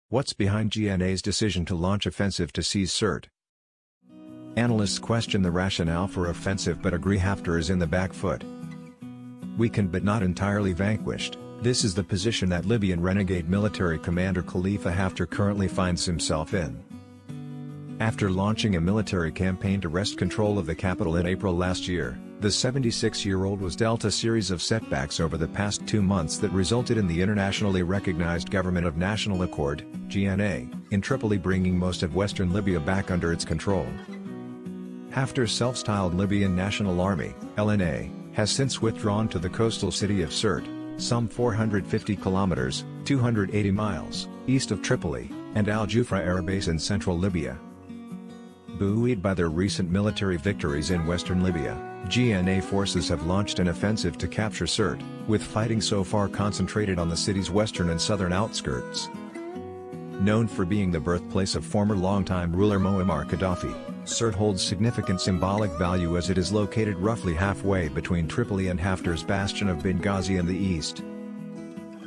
What's behind GNA's decision to launch offensive to seize Sirte? Analysts question the rationale for offensive but agree Haftar is in the back foot. Weakened but not entirely vanquished, this is the position that Libyan renegade military commander Khalifa Haftar currently finds himself in. After launching a military campaign to wrest control of the capital in April last year, the 76-year-old was dealt a series of setbacks over the past 2 months that resulted in the internationally recognized Government of National Accord, GNA, in Tripoli bringing most of western Libya back under its control. Haftar's self-styled Libyan National Army, LNA, has since withdrawn to the coastal city of Sirte, some 450 kilometers, 280 miles, east of Tripoli, and Al Jufra air base in central Libya. Buoyed by their recent military victories in western Libya, GNA forces have launched an offensive to capture Sirte, with fighting so far concentrated on the city's western and southern outskirts. Known for being the birthplace of former longtime ruler Muammar Gaddafi, Sirte holds significant symbolic value as it is located roughly halfway between Tripoli and Haftar's bastion of Benghazi in the east.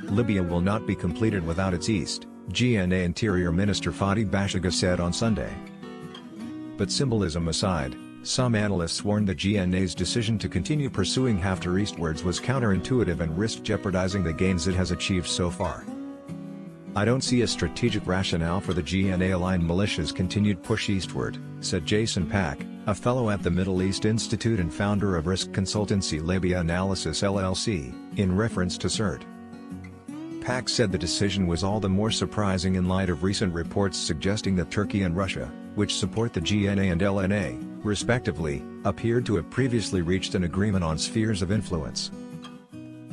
Libya will not be completed without its east, GNA Interior Minister Fadi Bashaga said on Sunday. But symbolism aside, some analysts warned that GNA's decision to continue pursuing Haftar eastwards was counterintuitive and risked jeopardizing the gains it has achieved so far. "I don't see a strategic rationale for the GNA-aligned militia's continued push eastward," said Jason Pack, a fellow at the Middle East Institute and founder of risk consultancy Libya Analysts LLC, in reference to Sirte. Pack said the decision was all the more surprising in light of recent reports suggesting that Turkey and Russia, which support the GNA and LNA, respectively, appeared to have previously reached an agreement on spheres of influence.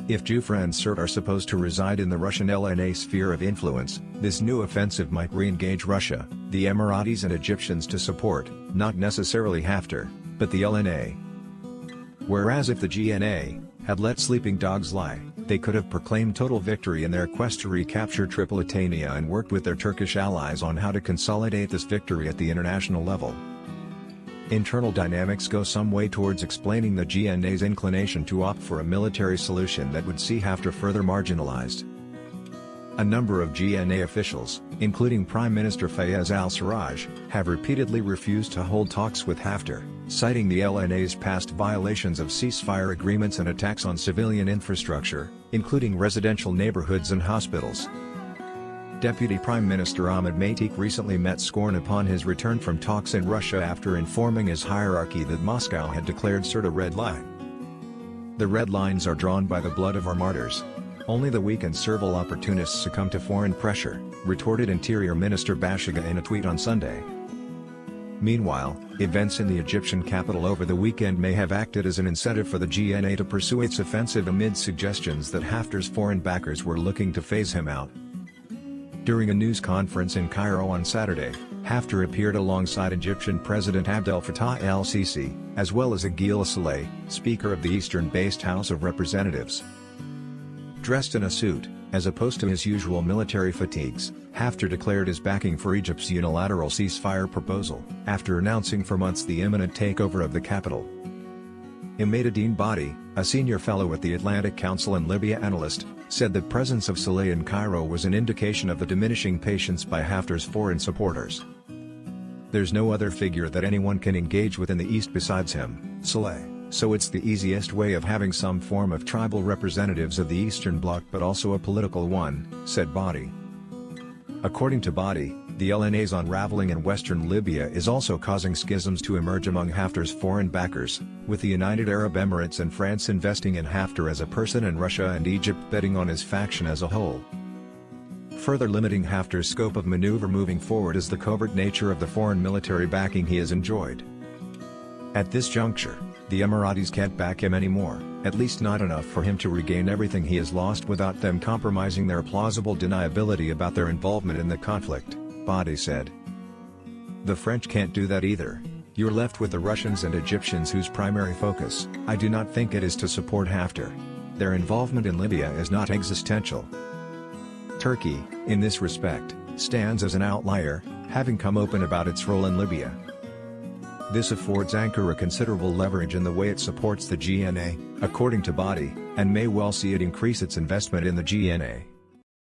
If Jufra and Sirte are supposed to reside in the Russian LNA sphere of influence, this new offensive might re-engage Russia, the Emiratis and Egyptians to support, not necessarily Haftar, but the LNA. Whereas if the GNA had let sleeping dogs lie, they could have proclaimed total victory in their quest to recapture Tripolitania and worked with their Turkish allies on how to consolidate this victory at the international level. Internal dynamics go some way towards explaining the GNA's inclination to opt for a military solution that would see Haftar further marginalized. A number of GNA officials, including Prime Minister Fayez al-Sarraj, have repeatedly refused to hold talks with Haftar, citing the LNA's past violations of ceasefire agreements and attacks on civilian infrastructure, including residential neighborhoods and hospitals. Deputy Prime Minister Ahmed Matik recently met scorn upon his return from talks in Russia after informing his hierarchy that Moscow had declared Sirte a red line. "The red lines are drawn by the blood of our martyrs. Only the weak and servile opportunists succumb to foreign pressure," retorted Interior Minister Bashaga in a tweet on Sunday. Meanwhile, events in the Egyptian capital over the weekend may have acted as an incentive for the GNA to pursue its offensive amid suggestions that Haftar's foreign backers were looking to phase him out. During a news conference in Cairo on Saturday, Haftar appeared alongside Egyptian President Abdel Fattah el-Sisi, as well as Agil Saleh, Speaker of the Eastern-based House of Representatives. Dressed in a suit, as opposed to his usual military fatigues, Haftar declared his backing for Egypt's unilateral ceasefire proposal, after announcing for months the imminent takeover of the capital. Imad-Din Badi, a senior fellow at the Atlantic Council and Libya analyst, said the presence of Saleh in Cairo was an indication of the diminishing patience by Haftar's foreign supporters. "There's no other figure that anyone can engage with in the East besides him, Saleh, so it's the easiest way of having some form of tribal representatives of the Eastern Bloc but also a political one," said Badi. According to Badi, the LNA's unraveling in western Libya is also causing schisms to emerge among Haftar's foreign backers, with the United Arab Emirates and France investing in Haftar as a person and Russia and Egypt betting on his faction as a whole. Further limiting Haftar's scope of maneuver moving forward is the covert nature of the foreign military backing he has enjoyed. At this juncture, the Emiratis can't back him anymore, at least not enough for him to regain everything he has lost without them compromising their plausible deniability about their involvement in the conflict, Badi said. "The French can't do that either. You're left with the Russians and Egyptians whose primary focus, I do not think it is to support Haftar. Their involvement in Libya is not existential. Turkey, in this respect, stands as an outlier, having come open about its role in Libya. This affords Ankara considerable leverage in the way it supports the GNA, according to Badi, and may well see it increase its investment in the GNA.